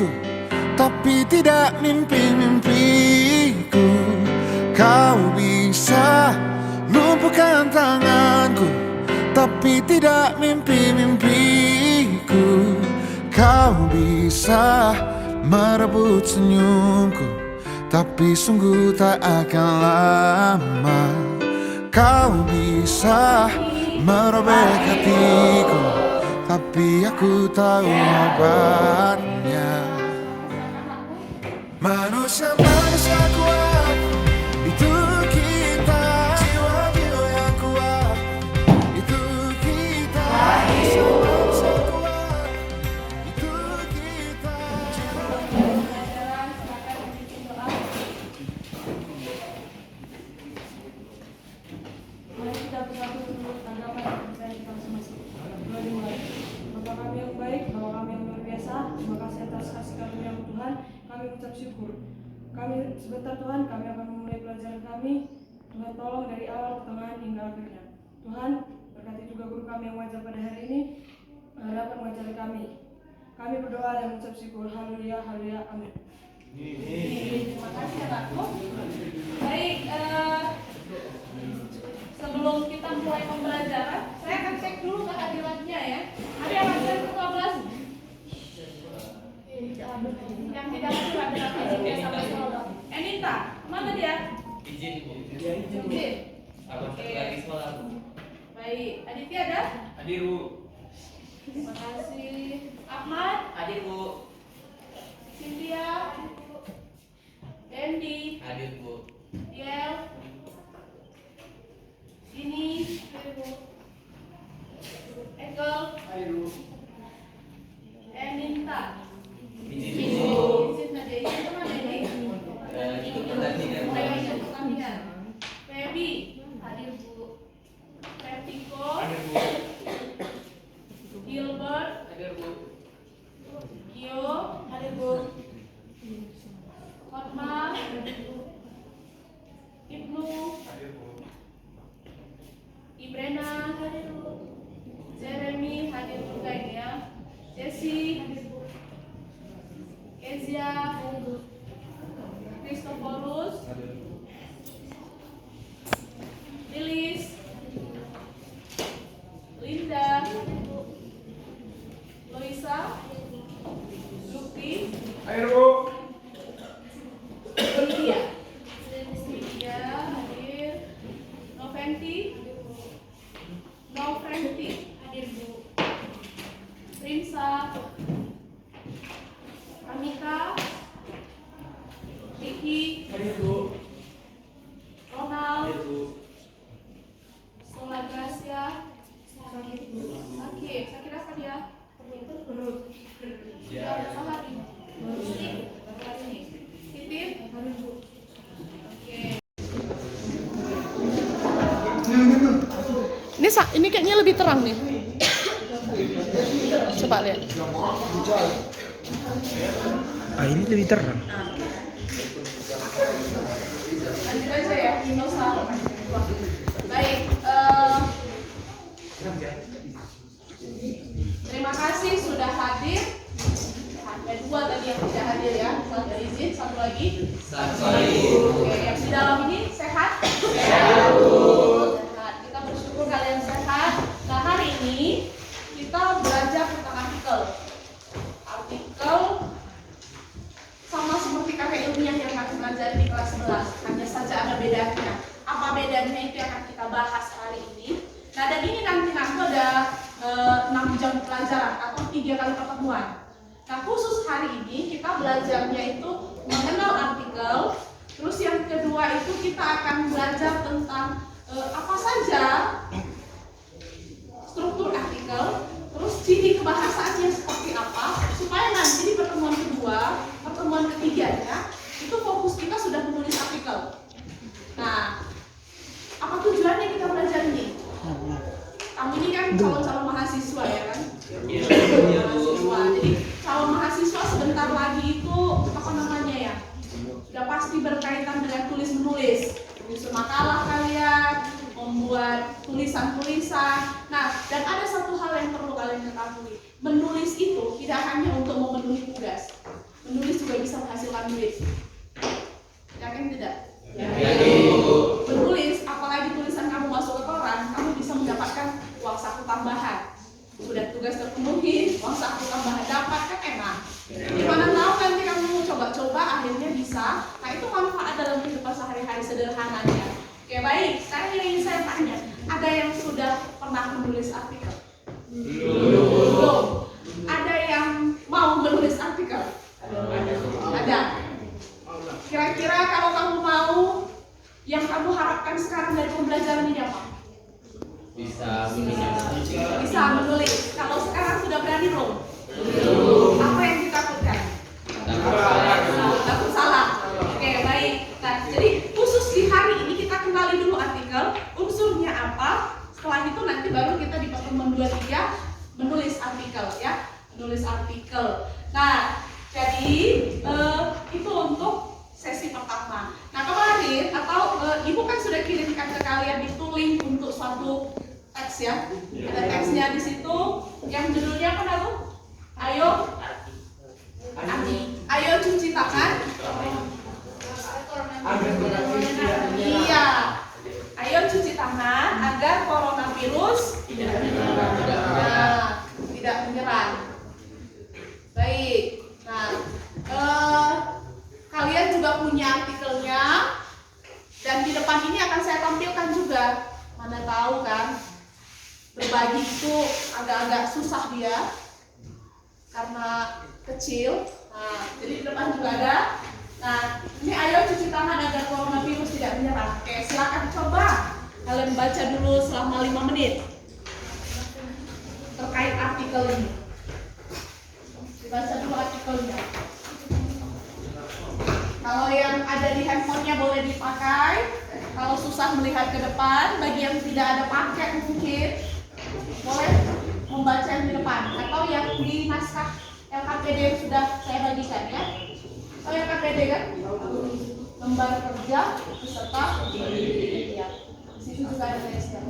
hatiku, tapi tidak mimpi-mimpiku. Kau bisa lumpuhkan tanganku, tapi tidak mimpi-mimpiku. Kau bisa merebut senyumku, tapi sungguh tak akan lama. Kau bisa merobek hatiku, tapi aku tahu obatnya. Manusia kuat, itu kita. Jiwa-jiwa yang kuat, itu kita. Manusia kuat, itu kita. Mari kita bersatu untuk tanggapan dari kita masing-masing. Bapa kami yang baik, Bapa kami yang luar biasa, terima kasih atas kasih karunia Tuhan. Kami ucap syukur. Kami sebentar Tuhan, kami akan memulai pelajaran kami. Tuhan tolong dari awal, pertengahan hingga akhirnya. Tuhan berkati juga guru kami yang mengajar pada hari ini, dapat mengajari kami. Kami berdoa dan mengucap syukur. Haleluya, haleluya, amin. Terima kasih anakku. Baik, sebelum kita mulai pembelajaran, saya akan cek dulu kehadirannya ya. Ada yang absen ke-12? Yang tidak hadir adalah Enita sama Solda. Enita, mana dia? Izin Bu. Izin. Abang Oke. lagi sekolah Bu. Baik, Aditya ada? Hadir Bu. Terima kasih. Ahmad, Hadir Bu. Cynthia, Dendi, Hadir Bu. Yel, ini, Ekel, Eninta. Izin Bu. Izin aja, izin kemana ini? Ikut pertandingan. Ikut pertandingan. Feby, hadir Bu. Febiko, Hadir Bu. Gilbert, Hadir Bu. Gio, hadir Bu. Hotma, Ibnu, Hadir Bu. Ibrena, hadir Bu. Jeremy, hadir juga ini ya. Jesse, hadir Bu. Kezia, hadir Bu. Christophorus, Hadir Bu. Lilis, Linda, Loisa, Lukti, Hadir Bu. Lydia, hadir. Noventi, hadir Bu. Prinsa, Kamika, Vicky, Hadir Bu. Ronald, Hadir Bu. Sola Gracia, sakit apa dia? Ya. Berapa hari? Berapa hari ini? Titit? Oke. Ini kayaknya lebih terang nih. Coba lihat. Ini lebih terang. Lanjut aja ya, nggak usah. Baik, terima kasih sudah hadir. Ada dua tadi yang tidak hadir ya, satu izin, satu lagi. Oke, yang di dalam ini sehat? Sehat. Kita bersyukur kalian sehat. Nah, hari ini kita belajar tentang artikel. Artikel sama seperti kakek ilmiah yang kami pelajari di kelas 11, hanya saja ada bedanya. Apa bedanya itu yang akan kita bahas hari ini. Nah, dan ini nanti ada 6 jam pelajaran atau 3 kali pertemuan. Nah, khusus hari ini kita belajarnya itu mengenal artikel. Terus yang kedua itu kita akan belajar tentang apa saja struktur artikel, terus ciri kebahasaannya seperti apa, supaya nanti di pertemuan kedua, pertemuan ketiganya itu fokus kita sudah menulis artikel. Nah, apa tujuannya kita belajar ini? Kamu ini kan calon-calon mahasiswa ya kan? Mahasiswa. Jadi calon mahasiswa sebentar lagi itu apa namanya ya? Sudah pasti berkaitan dengan tulis menulis, menyusun makalah kalian, membuat tulisan-tulisan. Nah, dan ada satu hal yang perlu kalian ketahui. Menulis itu tidak hanya untuk memenuhi tugas. tugas terpenuhi, uang saku tambahan dapat, kan enak. Gimana tahu nanti kamu coba-coba akhirnya bisa. Nah itu manfaat dalam kehidupan sehari-hari sederhananya. Oke baik, sekarang yang ingin saya tanya, ada yang sudah pernah menulis artikel? Belum. Ada yang mau menulis artikel? Ada. Kira-kira kalau kamu mau, yang kamu harapkan sekarang dari pembelajaran ini apa? Bisa menulis. Kalau sekarang sudah berani belum? Apa yang ditakutkan? Takut salah. Oke baik. Nah, jadi khusus di hari ini kita kenali dulu artikel, unsurnya apa. Setelah itu nanti baru kita di pertemuan 23 menulis artikel ya, menulis artikel. Nah, jadi itu untuk sesi pertama. Nah kemarin atau ibu kan sudah kirimkan ke kalian itu link untuk suatu teks ya. Ada teksnya di situ yang judulnya apa tuh? Ayo cuci tangan. Iya. Ayo cuci tangan agar coronavirus tidak menyerang. Baik. Nah, kalian juga punya artikelnya dan di depan ini akan saya tampilkan juga. Mana tahu kan, berbagi itu agak-agak susah dia karena kecil. Nah, jadi di depan juga ada. Nah, ini ayo cuci tangan agar coronavirus tidak menyerang. Oke, silakan coba kalian baca dulu selama 5 menit terkait artikel ini. Dibaca dulu artikelnya. Kalau yang ada di handphonenya boleh dipakai. Kalau susah melihat ke depan, bagi yang tidak ada paket mungkin boleh membaca yang di depan atau yang di naskah LKPD yang sudah saya bagikan ya. Oh LKPD kan? Lembar kerja beserta ya. Di situ juga ada teksnya.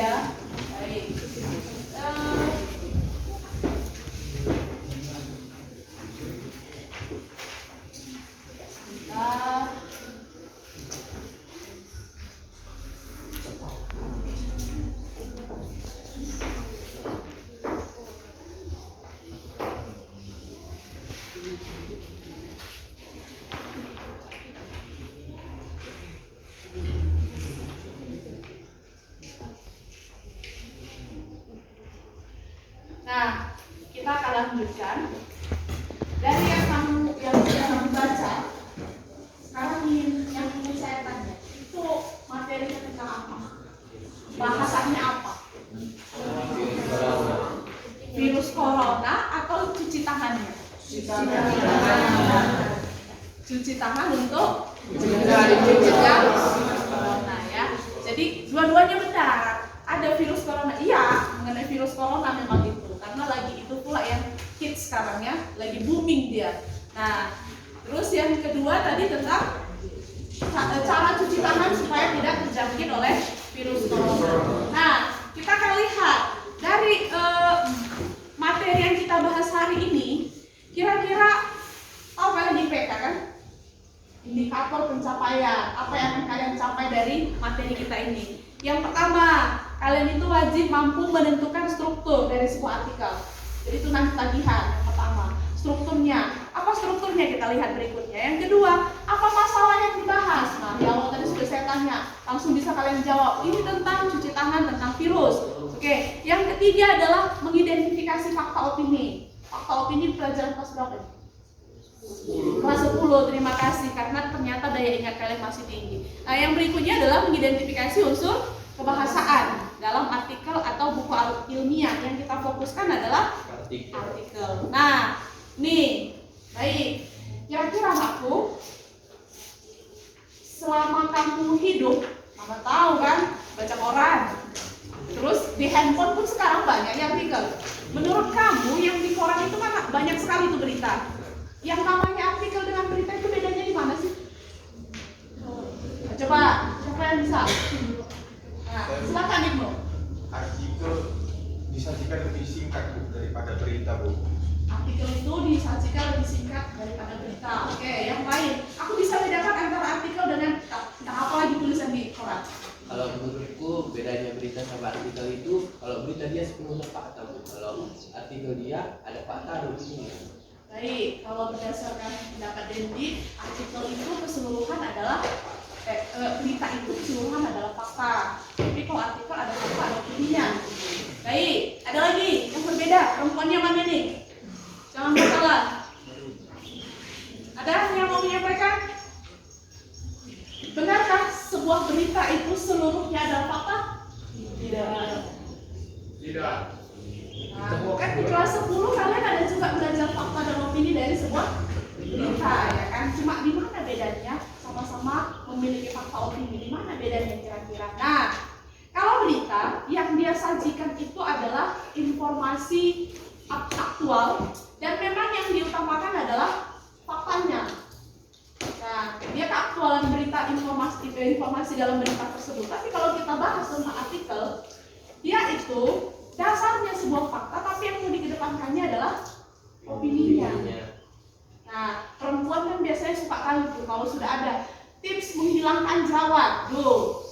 ya. Baik. Sebentar. Nah, kita akan lanjutkan dari yang sudah kamu baca. Sekarang yang ingin saya tanya, itu materinya tentang apa? Bahasannya apa? Virus corona atau cuci tangannya? Cuci tangan untuk mencegah corona ya. Jadi dua-duanya benar. Ada virus corona, iya, mengenai virus corona memang itu, karena lagi itu pula yang hits sekarang ya, lagi booming dia. Nah, terus yang kedua tadi tentang cara cuci tangan supaya tidak terjangkit oleh virus corona. Nah, kita akan lihat dari materi yang kita bahas hari ini, kira-kira tahu kalian IPK kan? Indikator pencapaian, apa yang akan kalian capai dari materi kita ini. Yang pertama, kalian itu wajib mampu menentukan struktur dari sebuah artikel. Jadi itu nanti tagihan yang pertama. Strukturnya, apa strukturnya kita lihat berikutnya. Yang kedua, apa masalah yang dibahas? Nah, di awal tadi sudah saya tanya, langsung bisa kalian jawab. Ini tentang cuci tangan, tentang virus. Oke, yang ketiga adalah mengidentifikasi fakta opini. Fakta opini pelajaran kelas berapa? Kelas 10, terima kasih karena ternyata daya ingat kalian masih tinggi. Nah, yang berikutnya adalah mengidentifikasi unsur kebahasaan dalam artikel atau buku ilmiah. Yang kita fokuskan adalah artikel. Nah, nih, baik. Kira-kira aku selama kamu hidup, kamu tahu kan, baca koran. Terus di handphone pun sekarang banyak ya artikel. Menurut kamu yang di koran itu kan banyak sekali itu berita. Yang namanya artikel dengan berita itu bedanya di mana sih? Nah, coba, siapa yang bisa? Nah, silakan Ibnu. Artikel disajikan lebih singkat Bu, daripada berita Bu. Artikel itu disajikan lebih singkat daripada berita. Oke, yang lain. Aku bisa bedakan antara artikel dengan apa lagi tulisan di koran. Kalau menurutku bedanya berita sama artikel itu, kalau berita dia sepenuhnya fakta Bu. Kalau artikel dia ada fakta ada opini. Baik, kalau berdasarkan pendapat Dendi, artikel itu keseluruhan adalah berita itu keseluruhan adalah fakta. Tapi kalau artikel ada fakta ada opininya. Baik, ada lagi yang berbeda. Perempuannya mana nih? Jangan bersalah. Ada yang mau menyampaikan? Benarkah sebuah berita itu seluruhnya adalah fakta? Tidak. Nah, kan di kelas 10 kalian ada juga belajar fakta dan opini dari sebuah berita ya kan? Cuma di mana bedanya? Sama-sama memiliki fakta opini. Di mana bedanya kira-kira? Nah, kalau berita yang dia sajikan itu adalah informasi aktual dan memang yang diutamakan adalah faktanya. Nah, dia keaktualan berita informasi dalam berita tersebut. Tapi kalau kita bahas tentang artikel, dia itu dasarnya sebuah fakta, tapi yang mau dikedepankannya adalah opininya. Nah, perempuan kan biasanya suka kali tuh kalau sudah ada tips menghilangkan jerawat. Tuh.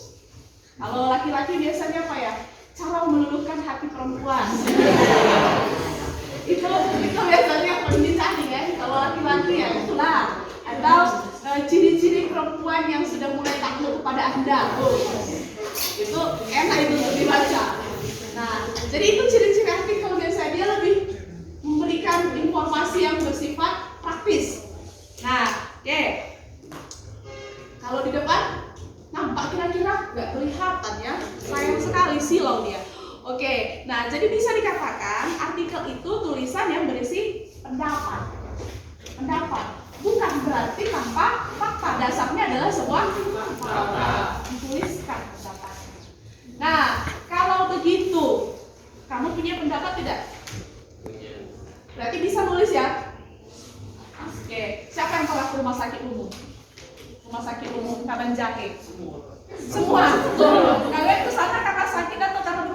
Kalau laki-laki biasanya apa ya? Cara meluluhkan hati perempuan. itu biasanya yang paling dicari ya. Kalau laki-laki ya itulah. Atau ciri-ciri perempuan yang sudah mulai takluk kepada Anda. Itu enak itu untuk dibaca. Nah, jadi itu ciri-ciri artikel biasanya dia lebih memberikan informasi yang bersifat praktis. Nah, oke. Kalau di depan nampak kira-kira nggak kelihatan ya, sayang sekali silau dia. Oke, nah jadi bisa dikatakan artikel itu tulisan yang berisi pendapat. Bukan berarti tanpa fakta. Dasarnya adalah sebuah fakta. Dituliskan pendapatnya. Nah, kalau begitu, kamu punya pendapat tidak? Punya. Berarti bisa nulis ya? Oke, siapa yang pernah ke rumah sakit umum? Rumah sakit umum Kabanjahe? Semua. Kalian ke sana karena sakit atau karena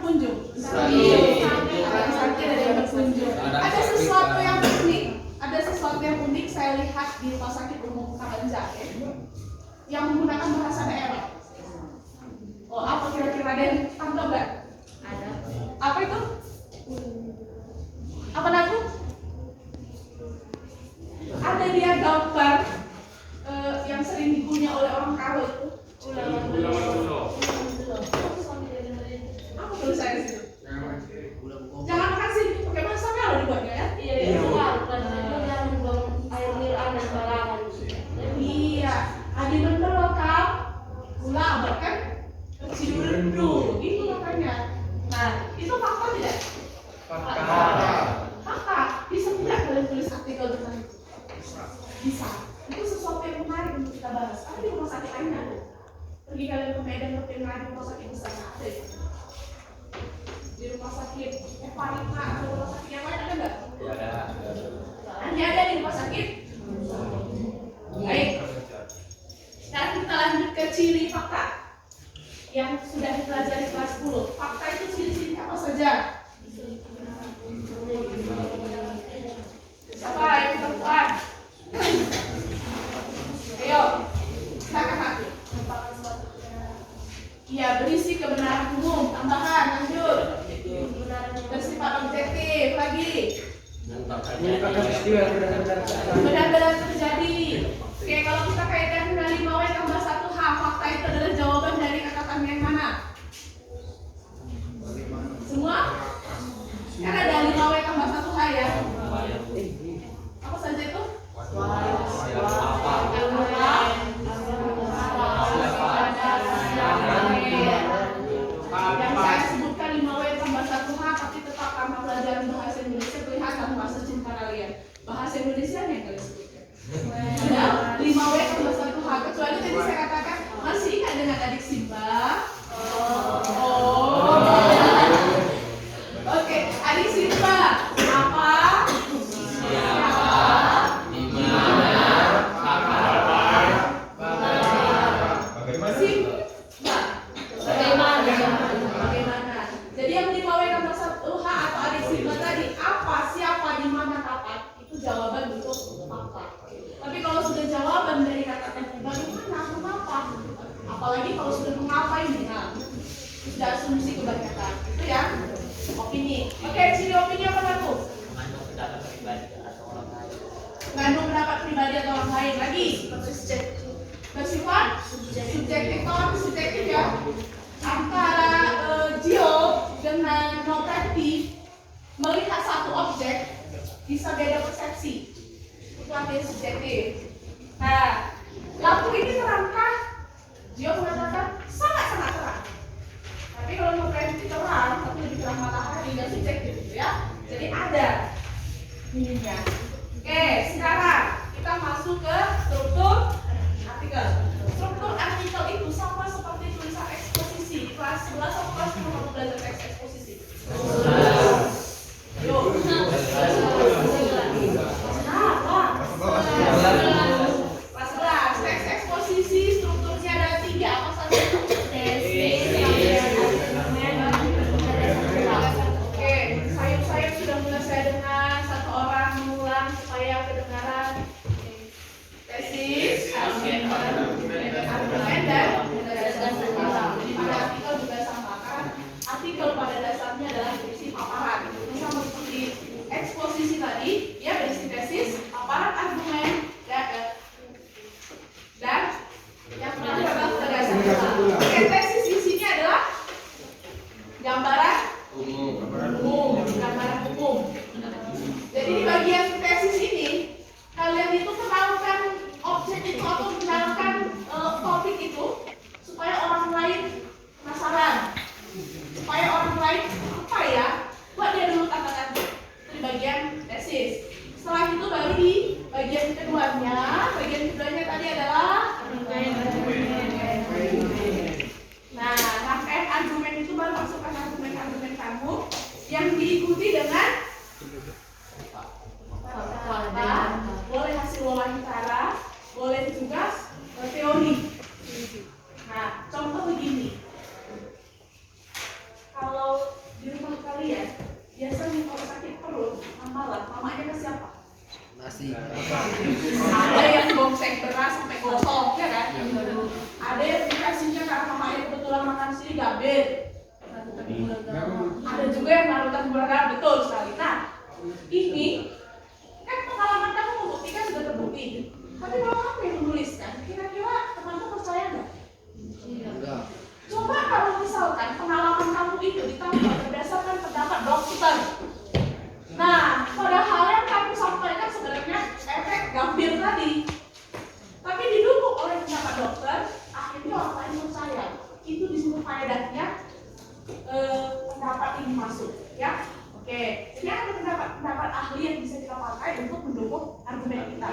saya lihat di Rumah Sakit Umum Kabanjar yang menggunakan bahasa daerah. Oh, apa kira-kira ada yang tangkap nggak? Ada. Apa itu? Apa lagu? Ada dia gambar yang sering dipunya oleh orang Karo itu. Apa tulisannya di situ? Jangan makan sih, pakai bahasa Karo dibuatnya ya? Iya, jangan buang air miran dan sembarangan. Iya, adi bener loh kau. Gula bahkan kecil rendu, itu makanya. Nah, itu fakta tidak? Fakta. Bisa tidak kalian tulis artikel tentang itu? Bisa. Itu sesuatu yang menarik untuk kita bahas. Tapi di rumah sakit lain ada. Pergi kalian ke Medan ke rumah sakit besar ada. Di rumah sakit Evarina atau rumah sakit yang lain ada nggak? Ada. Hanya ada di rumah sakit. Baik. Sekarang kita lanjut ke ciri fakta yang sudah dipelajari kelas 10. Fakta itu ciri-ciri apa saja? Siapa yang perempuan? Ayo, silakan Pak. Iya, berisi kebenaran umum. Tambahan, lanjut. Bersifat objektif. Lagi. Benar-benar terjadi. Oke, kalau kita kaitkan dengan 5W tambah 1H, fakta itu adalah jawaban dari kata yang mana? Semua? Kan ada 5W tambah 1H ya. Apa saja itu? Yang saya sebutkan 5W tambah 1H, tapi tetap tanpa pelajaran bahasa Indonesia kelihatan bahasa cinta kalian. Bahasa Indonesia yang kalian sebutkan. Ada 5W tambah 1H, kecuali tadi saya katakan masih ingat dengan adik Simba. Oke, adik Simba, apa? Bagaimana? Jadi yang 5W tambah 1H atau adik Simba tadi, apa, siapa, di mana, kapan, itu jawaban untuk fakta. Tapi kalau sudah jawaban dari kata bagaimana, mengapa, apalagi kalau sudah mengapa ini, nah, sudah asumsi kebanyakan, itu ya, opini. Oke, ciri opini apa tuh? Mengandung pendapat pribadi atau orang lain. Lagi, bersifat subjektif. Kalau subjektif ya, antara Gio dengan notatif melihat satu objek bisa beda persepsi. Itu artinya subjektif. Nah, lampu ini terangkah? Gio mengatakan sangat-sangat terang. Tapi kalau notatif terang, tapi lebih terang matahari dan subjektif gitu ya. Jadi ada ininya. Oke, sekarang kita masuk ke struktur artikel. Struktur artikel itu sama seperti tulisan eksposisi. Di kelas 11 atau kelas 10 kamu belajar teks eksposisi? Yuk. Kelas 11, teks eksposisi strukturnya ada 3. Apa saja? Oke, sayup-sayup sudah mulai saya dengar. Satu orang mengulang supaya kedengaran. Tesis, argumen dan jadi pada artikel juga sama kan? Artikel pada dasarnya adalah berisi paparan. Ini sama seperti eksposisi tadi, ya berisi tesis, paparan argumen dan yang terakhir adalah ketegasan. Oke, tesis di sini adalah gambaran umum. Jadi di bagian tesis ini kalian itu kenalkan objek itu atau kenalkan topik itu supaya orang lain penasaran, supaya orang lain apa ya, buat dia dulu katakan itu di bagian tesis. Setelah itu baru di bagian keduanya. Bagian keduanya tadi adalah nah, rangkaian argumen itu baru masukkan argumen-argumen kamu yang diikuti dengan fakta, boleh hasil wawancara, boleh juga teori. Nah, contoh begini. Kalau di rumah kalian biasanya kalau sakit perut, malam, mamanya ke siapa? Ada yang bongseng beras sampai gosong, ya kan? Ada yang dikasihnya karena mamanya kebetulan makan sini gabet. Ada juga yang larutan gula garam, betul sekali. Nah, ini kan pengalaman kamu membuktikan sudah terbukti. Tapi kalau kamu yang menuliskan, kira-kira teman-teman percaya nggak? Coba kalau misalkan pengalaman kamu itu ditambah berdasarkan pendapat dokter. Nah, padahal yang kamu sampaikan sebenarnya efek gambir tadi. Tapi didukung oleh pendapat dokter, akhirnya orang lain percaya. Itu disebut faedahnya pendapat ini masuk, ya. Oke, jadi ada pendapat ahli yang bisa kita pakai untuk mendukung argumen kita.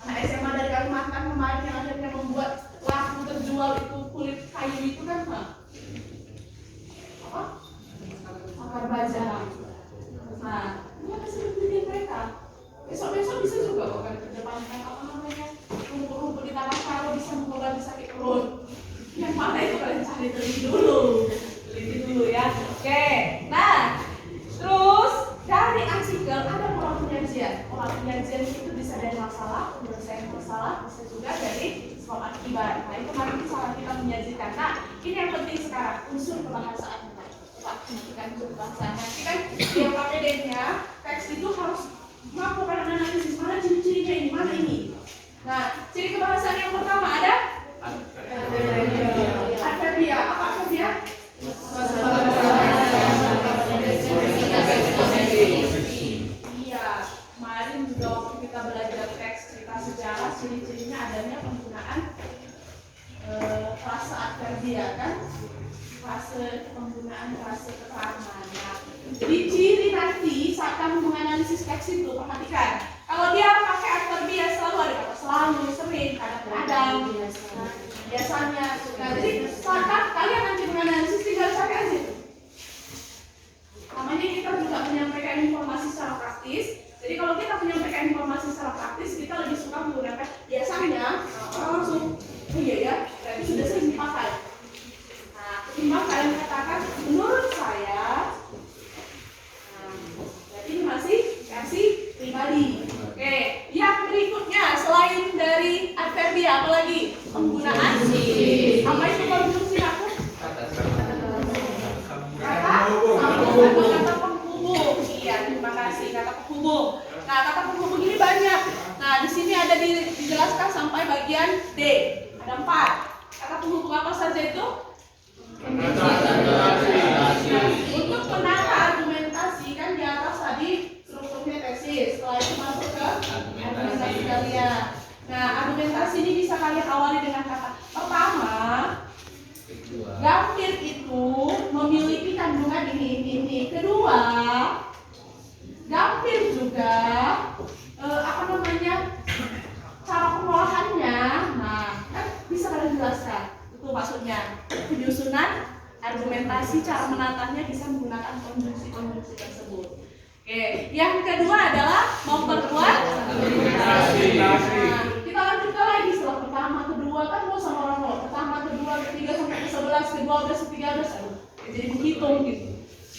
Anak SMA dari Kalimantan kemarin yang akhirnya membuat laku terjual itu kulit kayu itu kan apa? Akar baja. Nah, ini akan seperti mereka. Besok-besok bisa juga kok kan kedepankan apa namanya rumput-rumput di tanah karo bisa mengobati sakit perut. Yang mana itu kalian cari teliti dulu ya. Oke, nah terus dari artikel ada pola penyajian. Pola penyajian itu bisa dari masalah, penyelesaian masalah, bisa juga dari sebab akibat. Nah itu mari kita menyajikan. Nah ini yang penting sekarang unsur kebahasaan. Perhatikan unsur kebahasaan. Nanti kan yang KPD-nya teks itu harus melakukan analisis mana ciri-cirinya ini, mana ini. Nah ciri kebahasaan yang pertama ada adverbia. Apa adverbia? Iya, kemarin juga waktu kita belajar teks cerita sejarah, ciri-cirinya adanya penggunaan frase adverbia kan, penggunaan frase keterangan. Jadi ciri nanti saat kamu menganalisis teks itu perhatikan, kalau dia pakai adverbia selalu ada kata selalu, sering, kadang-kadang, biasanya. Nah jadi saat kalian nanti menganalisis tinggal cari aja. Namanya kita juga menyampaikan informasi secara praktis. Jadi kalau kita menyampaikan informasi secara praktis, kita lebih suka menggunakan biasanya orang langsung, oh iya ya, berarti sudah sering dipakai. Nah, ketimbang kalian katakan menurut saya, berarti ini masih versi pribadi. Oke, yang berikutnya selain dari adverbia apa lagi? Penggunaan apa itu konjungsi aku? Kata penghubung. Iya, terima kasih. Kata penghubung. Nah, kata penghubung ini banyak. Nah, di sini ada dijelaskan sampai bagian D. Ada 4. Kata penghubung apa saja itu? Untuk menata argumentasi kan di atas tadi strukturnya tesis. Setelah itu masuk ke argumentasi kalian. Nah, argumentasi ini bisa kalian awali dengan kata pertama. Gambir itu memiliki kandungan ini. Kedua, gambir juga cara pengolahannya. Nah, kan bisa kalian jelaskan. Itu maksudnya penyusunan argumentasi, cara menatanya bisa menggunakan konjungsi tersebut. Oke, yang kedua adalah memperkuat argumentasi. Nah, kita lanjutkan lagi setelah pertama, kedua kan mau sama orang pertama, kedua, ketiga sampai ke 11, ke-12, ke-13, jadi menghitung gitu.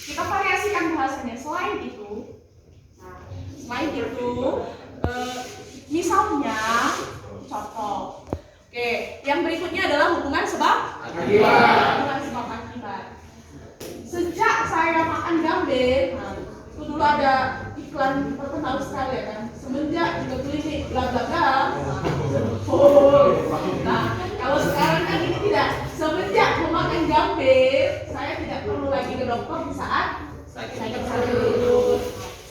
Kita variasikan bahasanya. Selain itu, misalnya contoh. Oke, yang berikutnya adalah hubungan sebab akibat. Hubungan sebab akibat. Sejak saya makan gambir, itu dulu ada iklan terkenal sekali ya kan. Semenjak juga klinik bla bla bla. Nah, kalau sekarang kan ini tidak. Semenjak memakan gambir, saya tidak perlu lagi ke dokter di saat sakit perut.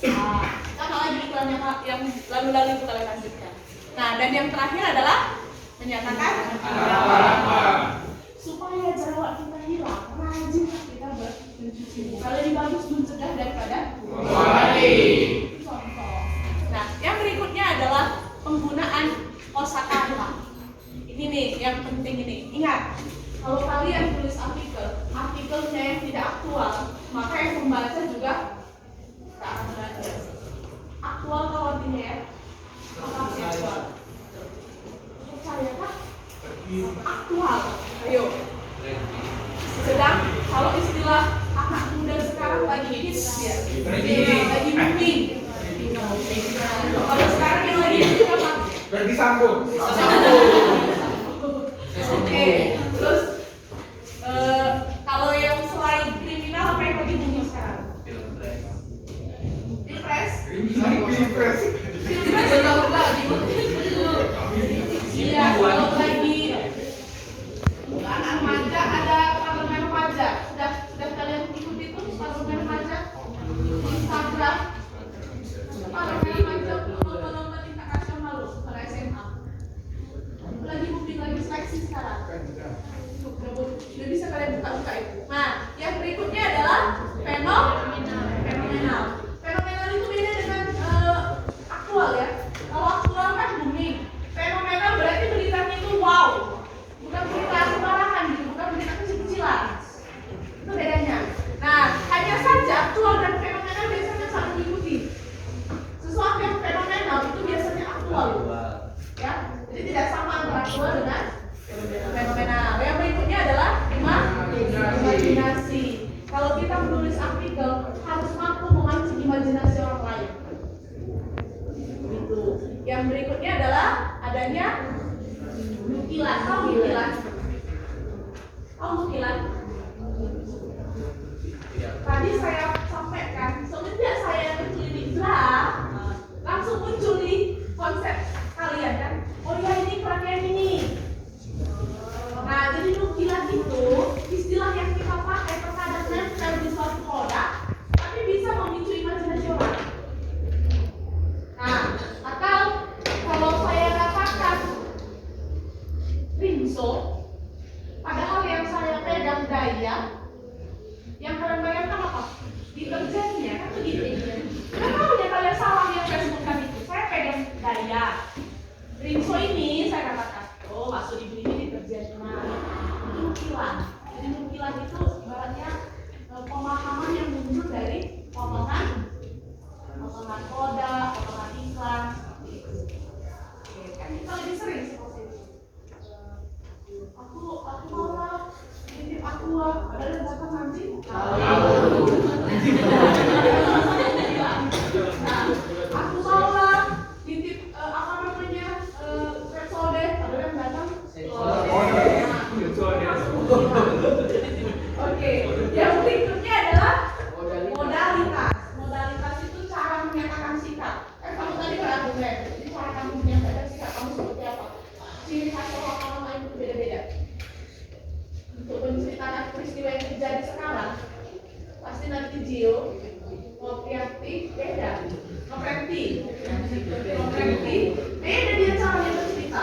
Nah, sama lagi iklannya yang lalu-lalu itu kalian lanjutkan. Nah, dan yang terakhir adalah menyatakan supaya jerawat kita hilang, rajin kita mencuci muka. Kalau lebih bagus mencegah daripada mengobati. Contoh. Nah, yang berikutnya adalah penggunaan kosakata. Ini nih yang penting ini. Ingat, kalau kalian tulis artikelnya yang tidak aktual, maka yang membaca juga tak akan belajar. Aktual kalau artinya ya? Apa aktual? Percaya kah? Aktual. Ayo. Sedang kalau istilah anak muda sekarang lagi hits ya. Lagi booming. Sambung. Oke, terus kalau yang selain kriminal apa yang lagi booming sekarang? Pilpres. Pilpres. Iya, kalau lagi anak remaja ada parlemen remaja. Sudah kalian ikuti tuh parlemen remaja di Instagram? Parlemen remaja untuk lomba-lomba tingkat nasional loh, pada SMA. Lagi booming, lagi seleksi sekarang. Udah bisa kalian buka-buka itu. Nah, yang berikutnya adalah fenomenal. Fenomenal itu beda dengan aktual ya. Kalau aktual kan booming. Fenomenal berarti beritanya itu wow. Bukan berita sembarangan gitu, bukan berita kecil-kecilan. Itu bedanya. Nah, hanya saja aktual dan fenomenal biasanya saling mengikuti. Sesuatu yang fenomenal itu biasanya aktual. Ya, jadi tidak sama antara aktual dengan fenomenal. Yang berikutnya adalah imajinasi. Kalau kita menulis artikel harus mampu memancing imajinasi orang lain. Gitu. Yang berikutnya adalah adanya nukilan. Tahu nukilan? Tahu nukilan? Tadi saya sampaikan, semenjak saya berkeliling draft, langsung muncul di konsep kalian kan. Oh ya, ini perannya ini. Nah, jadi nukilan itu istilah yang kita pakai terkadang nempel di suatu produk, tapi bisa memicu imajinasi orang. Nah, atau kalau saya katakan rinso, padahal yang saya pegang daya, yang kalian bayangkan apa? Deterjennya kan begitu. Nggak tahu ya kalian salah yang saya sebutkan itu. Saya pegang daya. Rinso ini saya katakan, oh maksud ibu ini deterjen. Nah, itu nukilan. Jadi nukilan itu ibaratnya pemahaman yang muncul dari potongan produk, potongan iklan. Oke, kan kita lebih sering seperti itu. Aku mau lah titip aqua, padahal datang nanti. Aku mau lah titip apa namanya Repsode, padahal datang. Oke, yang berikutnya adalah modalitas. Modalitas itu cara menyatakan sikap. Kamu tadi berargumen, jadi cara kamu menyampaikan sikap kamu seperti apa? Ciri khas orang lain itu beda-beda. Untuk menceritakan peristiwa yang terjadi sekarang, pasti nanti Gio mau kreatif beda, beda dia caranya bercerita.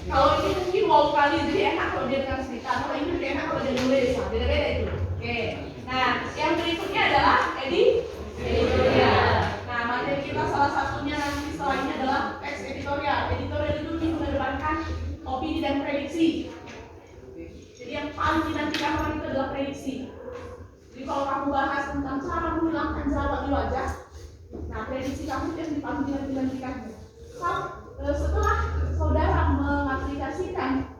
Kalau ini mungkin wow kali, jadi enak kalau dia dengan cerita. Kalau ini lebih enak kalau dia nulis, beda-beda itu. Oke. Nah, yang berikutnya adalah editorial. Nah, materi kita salah satunya nanti setelah ini adalah teks editorial. Editorial itu lebih mengedepankan opini dan prediksi. Jadi yang paling dinantikan orang itu adalah prediksi. Jadi kalau kamu bahas tentang cara menghilangkan jerawat di wajah, nah prediksi kamu yang paling dinantikan. Setelah saudara mengaplikasikan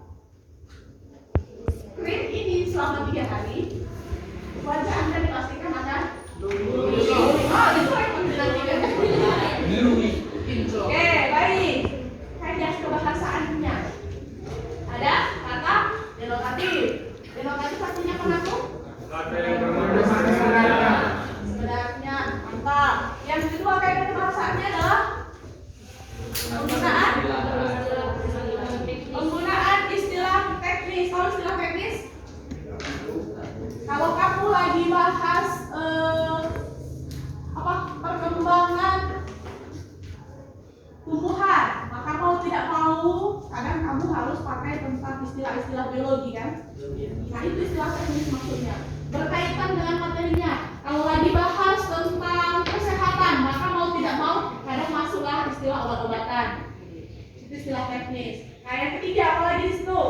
krim ini selama 3 hari, wajah Anda dipastikan akan itu yang dinantikan. Oke, baik. Kaedah kebahasaannya ada kata denotatif. Denotatif artinya apa tuh? Kata yang bermakna Sebenarnya mantap. Yang kedua kaidah kebahasaannya adalah penggunaan istilah teknis. Tahu istilah teknis? Kalau kamu lagi bahas perkembangan tumbuhan, maka mau tidak mau kadang kamu harus pakai tentang istilah-istilah biologi kan? Nah itu istilah teknis maksudnya berkaitan dengan materinya. Kalau lagi bahas tentang kesehatan, maka mau tidak mau kadang masuklah istilah obat-obatan. Itu istilah teknis. Nah yang ketiga apa lagi di situ?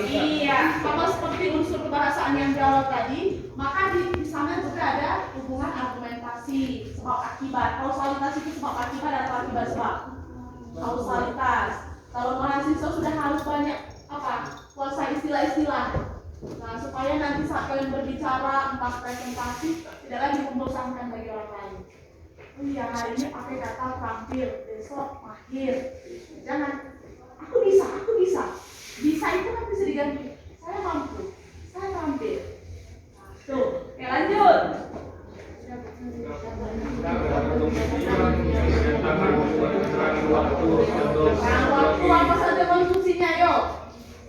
Iya, sama seperti unsur kebahasaan yang di awal tadi, maka di sana juga ada hubungan argumentasi, sebab akibat. Kausalitas itu sebab akibat atau akibat sebab. Kausalitas. Kalau mahasiswa sudah harus banyak kuasai istilah-istilah. Nah, supaya nanti saat kalian berbicara, entah presentasi, tidak lagi membosankan bagi orang lain. Oh iya, hari ini pakai kata terampil, besok mahir. Jangan, aku bisa. Bisa itu kan bisa diganti. Saya mampu, saya terampil. Nah, tuh, oke lanjut. Nah, waktu apa saja konstruksinya, yuk?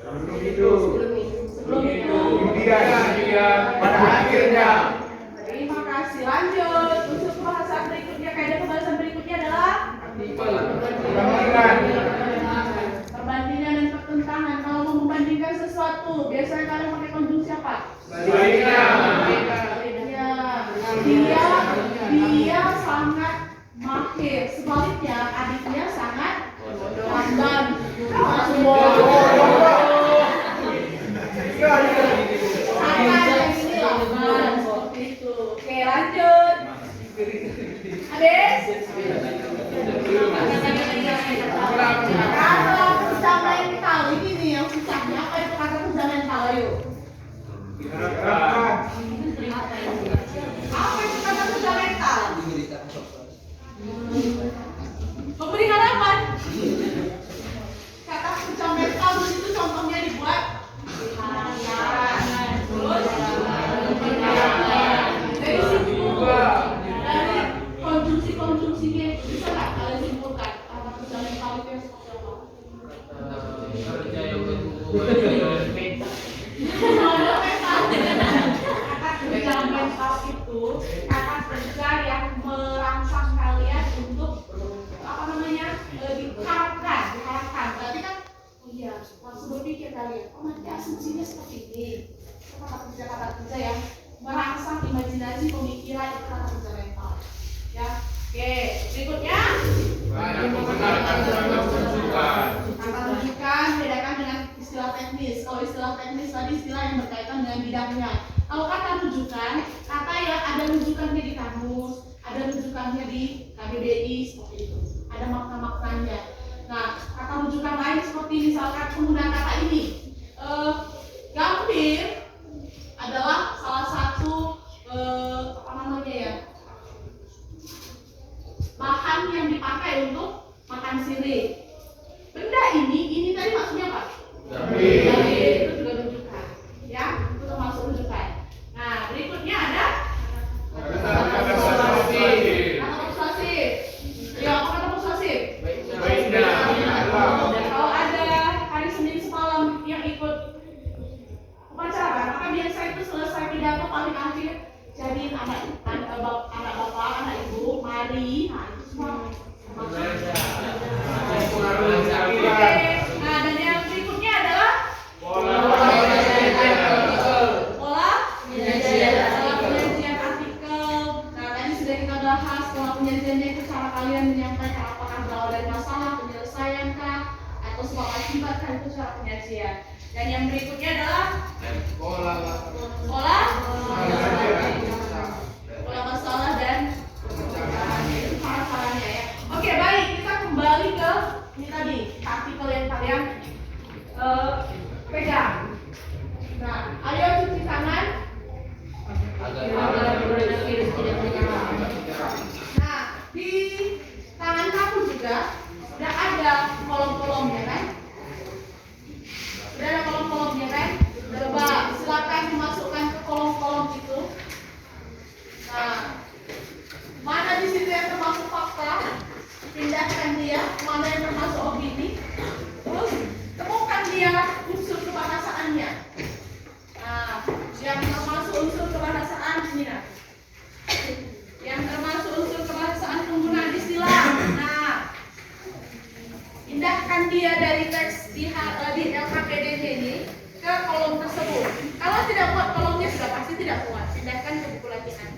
Sebelum itu. Pada akhirnya. Terima kasih. Lanjut. Unsur kebahasaan berikutnya, kaidah kebahasaan berikutnya adalah perbandingan dan pertentangan. Kalau mau membandingkan sesuatu, biasanya kalian pakai konjungsi apa? Sebaliknya. Dia sangat mahir. Sebaliknya, adiknya sangat lamban. Langsung bodoh. Sangat yang ini lamban. Seperti itu. Oke, lanjut. Habis? Kata kerja mental ini nih yang susahnya. Apa itu kata kerja mental? Ayo. Apa itu kata kerja mental? Memberi harapan. Kata kerja mental itu contohnya dibuat terus dari situ dari konjungsinya bisa nggak kalian simpulkan kata kerja mental itu yang seperti apa? Kerja yang Kata kerja mental itu kata kerja yang merangsang kalian untuk apa namanya diharapkan. Berarti kan, oh iya, langsung berpikir kalian, oh nanti asumsinya seperti ini. Kata kerja yang merangsang imajinasi pemikiran itu kata kerja mental. Ya, oke. Berikutnya. Kata rujukan bedakan dengan istilah teknis. Kalau istilah teknis tadi istilah yang berkaitan dengan bidangnya. Kalau kata rujukan, kata yang ada rujukannya di kamus, ada rujukannya di KBBI seperti itu. Ada makna-maknanya. Nah, kata rujukan lain seperti misalkan penggunaan kata ini. Gambir adalah salah satu apa namanya ya? Bahan yang dipakai untuk makan sirih. Benda ini tadi maksudnya apa? Gambir. Itu juga rujukan. Ya, itu termasuk rujukan. Nah, berikutnya ada kata persuasif. Ya, apa kata persuasif? Kalau ada hari Senin semalam yang ikut upacara, maka biasa itu selesai pidato paling akhir jadiin anak bapak, anak ibu, mari. Nah, itu semua maksudnya. Oke. Nah, dan yang berikutnya adalah pola penyajian artikel. Nah, tadi sudah kita bahas pola penyajiannya itu cara kalian menyampaikan apakah berawal dari masalah, penyelesaian kah, atau sebuah akibat kan, itu cara penyajian. Dan yang berikutnya adalah pola masalah dan itu cara-caranya ya. Oke, baik, kita kembali ke ini tadi artikel yang kalian pegang. Nah, ayo cuci tangan. Nah, di tangan kamu juga sudah ada kolom-kolomnya kan? Sudah ada kolom-kolomnya kan? Coba silakan dimasukkan ke kolom-kolom itu. Nah, mana di situ yang termasuk fakta? Pindahkan dia. Mana yang termasuk opini? Terus temukan dia unsur kebahasaannya. Nah, yang termasuk unsur kebahasaan ini nah. Yang termasuk unsur kebahasaan penggunaan istilah. Nah, pindahkan dia dari teks di LKPDT ini ke kolom tersebut. Kalau tidak muat kolomnya sudah pasti tidak muat. Pindahkan ke buku latihan.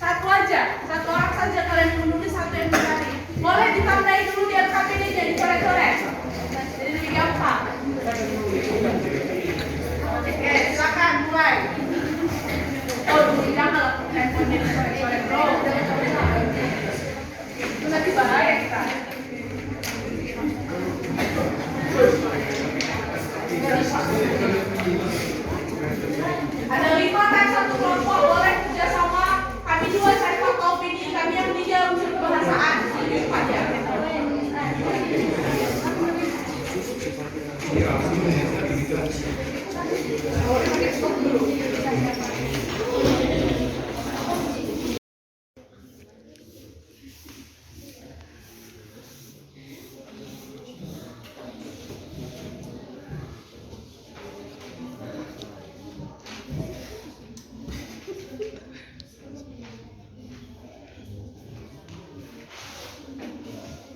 Satu orang saja kalian yang menulis, satu yang mencari. Boleh ditandai dulu di LKPD-nya, dicoret-coret. Jadi lebih gampang.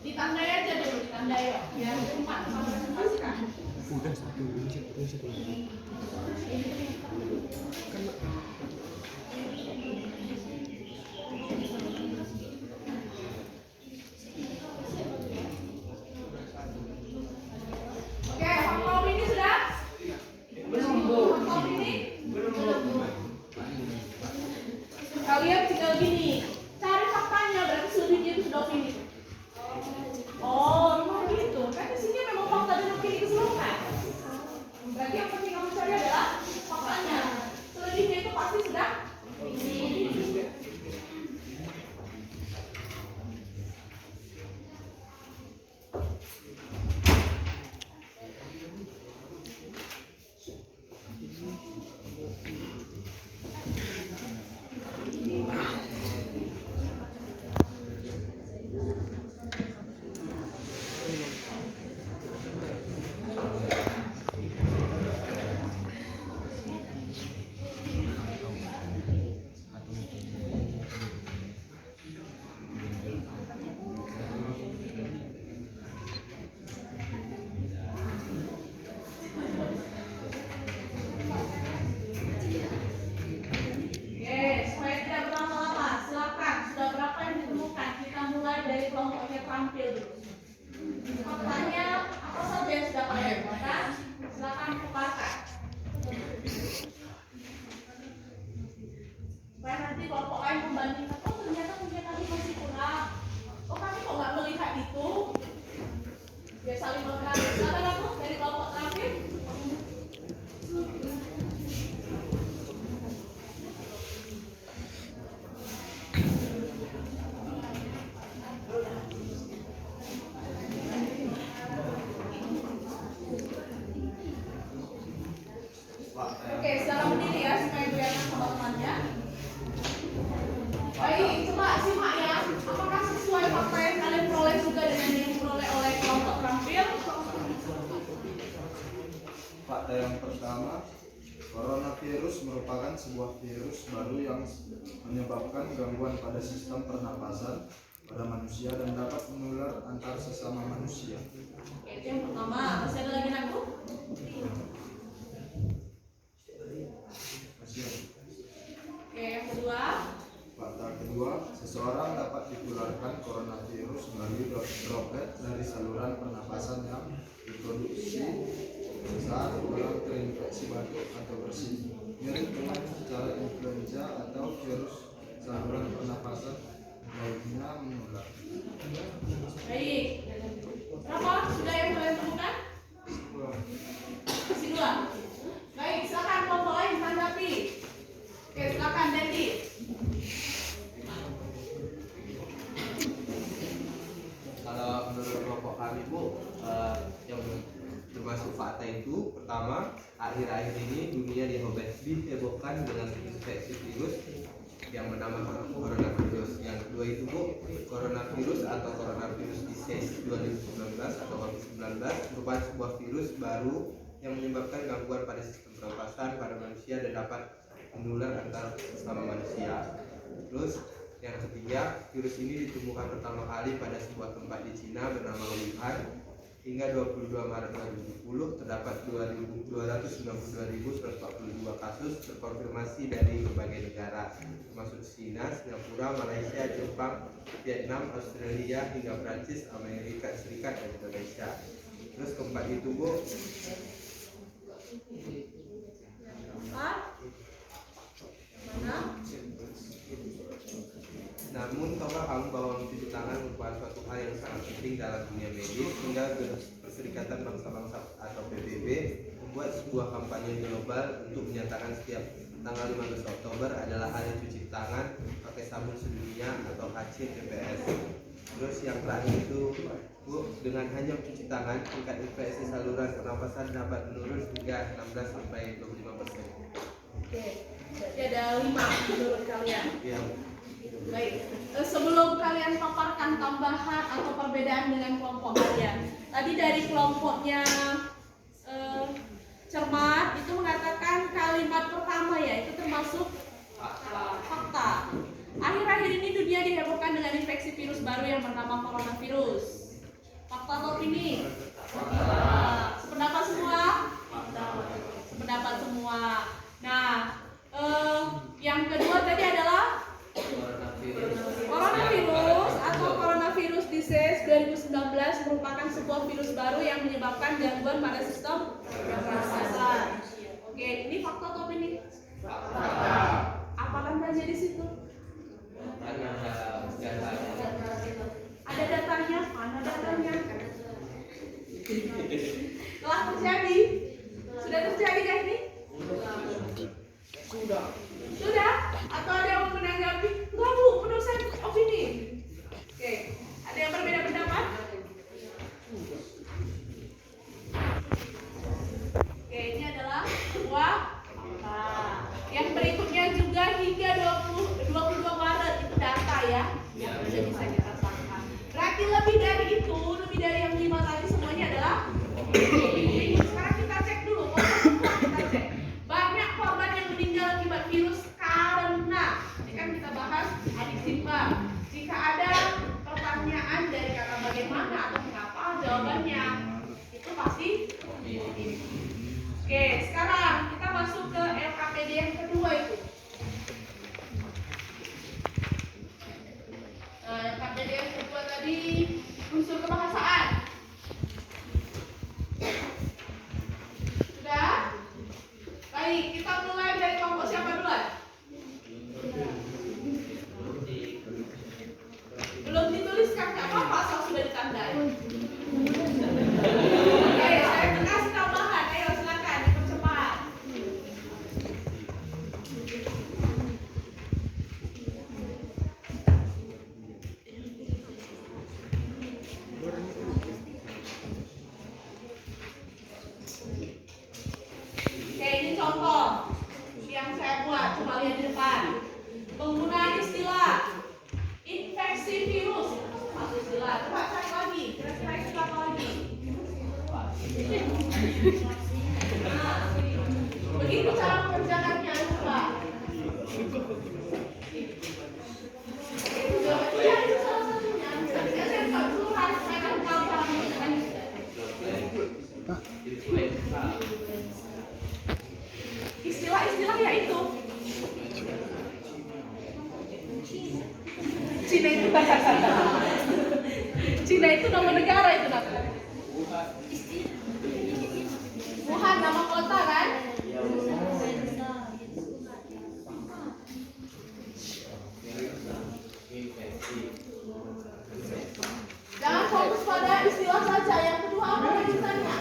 Ditandai aja dulu, ditandai ya. Biar cepat sama presentasikan. Udah satu, ini satu lagi. Oke, faktor ini sudah? Belum, Bu. Faktor ini? Belum. Kalian tinggal gini, cari faktanya, berarti selebihnya itu sudah opini. Oh, memang gitu. Kan di sini memang fakta dan opini keseluruhan. Berarti yang penting kamu cari adalah faktanya. Selebihnya itu pasti sudah opini. Oke, supaya tidak berlama-lama, silakan. Sudah berapa yang ditemukan? Kita mulai dari kelompoknya terampil dulu. Faktanya apa saja yang sudah kalian temukan? Silakan paparkan. Supaya nanti kelompok lain membandingkan, oh ternyata punya kami masih kurang. Oh kami kok nggak melihat itu? Biar saling melengkapi. Silakan aku dari kelompok terampil. Oke, silakan berdiri ya supaya kelihatan sama temannya. Baik, coba simak ya. Apakah sesuai fakta yang kalian peroleh juga dengan yang diperoleh oleh kelompok terampil? Fakta yang pertama, coronavirus merupakan sebuah virus baru yang menyebabkan gangguan pada sistem pernapasan pada manusia dan dapat menular antar sesama manusia. Oke, itu yang pertama. Masih ada lagi aku? Oke, yang kedua. Fakta kedua, seseorang dapat ditularkan coronavirus melalui droplet dari saluran pernapasan yang diproduksi saat orang terinfeksi batuk atau bersin, mirip dengan cara influenza atau virus saluran pernapasan lainnya menular. Baik. Berapa sudah yang kalian temukan? Masih dua. Baik, silakan kelompok lain tanggapi. Oke, silakan Dendi. Kalau menurut kelompok kami Bu, yang termasuk fakta itu pertama, akhir-akhir ini dunia dihebohkan dengan infeksi virus yang bernama coronavirus. Yang kedua itu Bu, coronavirus atau coronavirus disease 2019 atau COVID-19 merupakan sebuah virus baru yang menyebabkan gangguan pada sistem pernapasan pada manusia dan dapat menular antar sesama manusia. Terus yang ketiga, virus ini ditemukan pertama kali pada sebuah tempat di Cina bernama Wuhan. Hingga 22 Maret 2010 terdapat 292.142 kasus terkonfirmasi dari berbagai negara, termasuk China, Singapura, Malaysia, Jepang, Vietnam, Australia, hingga Prancis, Amerika Serikat, dan Indonesia. Terus keempat itu Bu, namun tahukah kamu bahwa mencuci tangan merupakan suatu hal yang sangat penting dalam dunia medis, hingga Perserikatan Bangsa-Bangsa atau PBB membuat sebuah kampanye global untuk menyatakan setiap tanggal 15 Oktober adalah hari cuci tangan pakai sabun sedunia atau HCPPS. Terus yang terakhir itu Bu, dengan hanya mencuci tangan, tingkat infeksi saluran pernapasan dapat menurun hingga 16 sampai 25%. Oke, berarti ada 5 menurut kalian. Iya. Baik, sebelum kalian paparkan tambahan atau perbedaan dengan kelompok kalian, tadi dari kelompoknya cermat itu mengatakan kalimat pertama ya, itu termasuk fakta. Akhir-akhir ini dunia dihebohkan dengan infeksi virus baru yang bernama coronavirus. Fakta atau opini? Sependapat semua? Sependapat semua. Nah, yang kedua tadi adalah coronavirus atau coronavirus disease 2019 merupakan sebuah virus baru yang menyebabkan gangguan pada sistem pernapasan. Oke, ini fakta atau opini? Apa tandanya di situ? Ada datanya, mana datanya? Telah terjadi? Sudah terjadi kan ini? Sudah? Atau ada yang mau menanggapi? Enggak Bu, menurut saya opini. Oke, ada yang berbeda pendapat? Oke, ini adalah sebuah fakta. Yang berikutnya juga hingga 22 Maret itu data ya, yang sudah bisa kita sangka. Berarti lebih dari itu, lebih dari yang 5 tadi semuanya adalah opini. Sekarang kita cek dulu, kita cek. Banyak korban yang meninggal akibat virus karena, ini kan kita bahas adik simpang. Jika ada pertanyaan dari kata bagaimana atau mengapa, jawabannya itu pasti opini. Oke, sekarang kita masuk ke LKPD yang kedua itu. Nah, LKPD yang kedua tadi unsur kebahasaan. Sudah? Baik, kita mulai dari kelompok siapa duluan? Belum dituliskan, nggak apa-apa, asal sudah ditandai. Oke, saya kasih tambahan. Ayo silakan dipercepat. Oke, ini contoh yang saya buat, coba lihat di depan. Penggunaan istilah infeksi virus, masuk istilah. Coba cari lagi, kira-kira istilah apa lagi? Nah, begitu cara mengerjakannya, coba. Iya, itu salah satunya. Tapi saya tahu dulu harus saya tahu cara mengerjakannya. Istilah-istilah ya itu. Cina itu nama negara itu nak. Wuhan nama kota kan? Jangan fokus pada istilah saja. Yang kedua apa lanjutannya?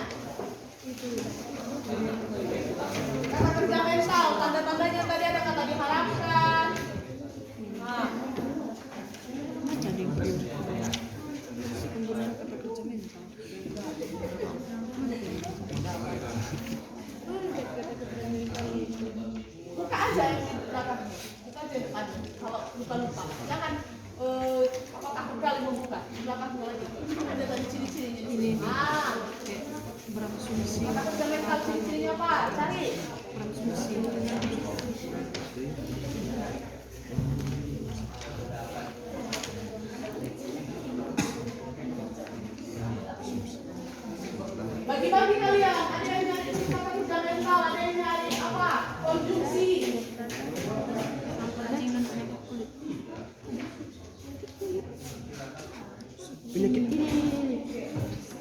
Kata kerja mental, tanda-tandanya tadi ada kata diharapkan. Nah. Buka aja yang di belakang. Buka aja depan. Kalau lupa-lupa. Jangan takut kali membuka. Di belakang juga lagi. Ada tadi ciri-cirinya di sini. Oke. Kata kerja mental ciri-cirinya apa? Cari. Bagi-bagi kalian, ada yang nyari kata kerja mental, ada yang nyari apa? Konjungsi. Penyakit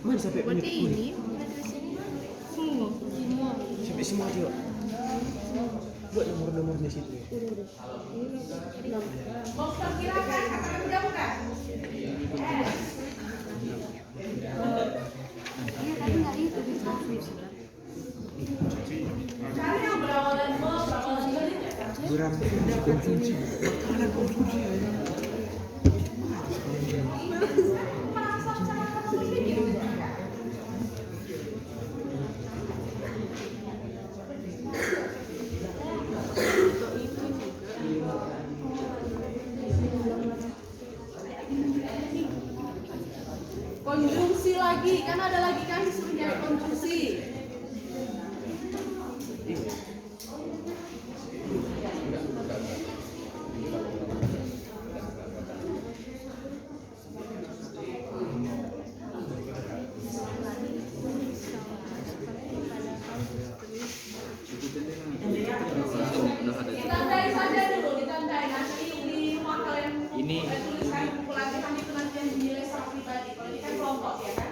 mana sampai penyakit kulit? Sampai semua juga. Buat nomor-nomor di situ. Mau perkirakan kata kerja bukan? Cari yang berawal dari berawal dari Kurang konsumsi. Makanan konsumsi. merasa secara kata kan ada lagi kami suruh nyari konklusi. Ditandai saja dulu, ditandai nanti di rumah kalian. Ini. Kalian tuliskan buku latihan itu nanti yang dinilai secara pribadi. Kalau ini kan kelompok ya kan.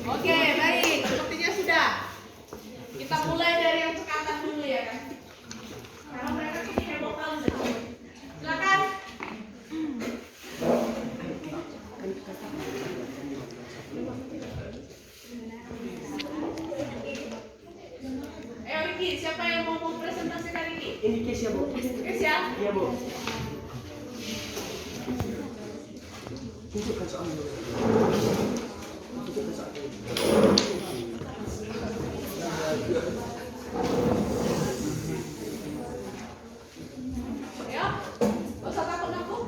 Oke, baik. Sepertinya sudah. Kita mulai dari yang cekatan dulu ya kan. Karena mereka tuh heboh kali. Silakan. Ayo Riki, siapa yang mau presentasikan Riki? Ini case ya, Bu. Kes ya? Iya, Bu. Tunjukkan soalnya. Tunjukkan soalnya. Ya, gak usah takut-takut.